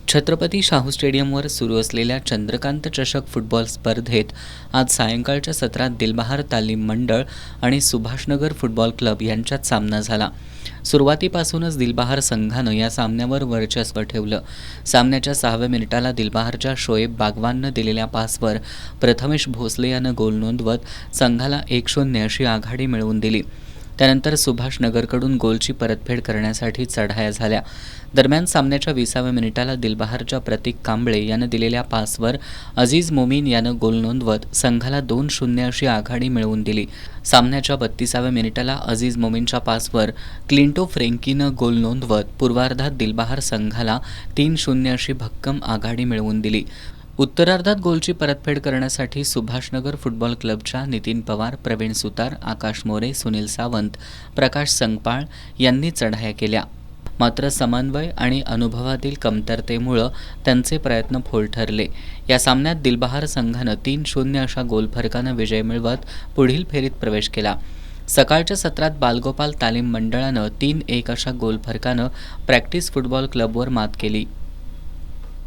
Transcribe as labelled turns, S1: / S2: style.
S1: छत्रपती शाहू स्टेडियमवर सुरू असलेल्या चंद्रकांत चषक फुटबॉल स्पर्धेत आज सायंकाळच्या सत्रात दिलबहार तालीम मंडळ आणि सुभाषनगर फुटबॉल क्लब यांच्यात सामना झाला. सुरुवातीपासूनच दिलबहार संघानं या सामन्यावर वर्चस्व ठेवलं. सामन्याच्या 6व्या मिनिटाला दिलबहारच्या शोएब बागवाननं दिलेल्या पासवर प्रथमेश भोसले यानं गोल नोंदवत संघाला 1-0 अशी आघाडी मिळवून दिली. त्यानंतर सुभाषनगरकडून गोलची परतफेड करण्यासाठी चढाया झाल्या. दरम्यान सामन्याच्या 20व्या मिनिटाला दिलबहारच्या प्रतीक कांबळे यानं दिलेल्या पासवर अजीज मोमीन यानं गोल नोंदवत संघाला 2-0 अशी आघाडी मिळवून दिली. सामन्याच्या 32व्या मिनिटाला अजीज मोमीनच्या पासवर क्लिंटो फ्रेंकीनं गोल नोंदवत पूर्वार्धात दिलबहार संघाला 3-0 अशी भक्कम आघाडी मिळवून दिली. उत्तरार्धात गोलची परतफेड करण्यासाठी सुभाषनगर फुटबॉल क्लबच्या नितीन पवार, प्रवीण सुतार, आकाश मोरे, सुनील सावंत, प्रकाश संगपाळ यांनी चढाया केल्या. मात्र समन्वय आणि अनुभवातील कमतरतेमुळं त्यांचे प्रयत्न फोल ठरले. या सामन्यात दिलबहार संघानं 3-0 अशा गोलफरकानं विजय मिळवत पुढील फेरीत प्रवेश केला. सकाळच्या सत्रात बालगोपाल तालीम मंडळानं 3-1 अशा गोलफरकानं प्रॅक्टिस फुटबॉल क्लबवर मात केली.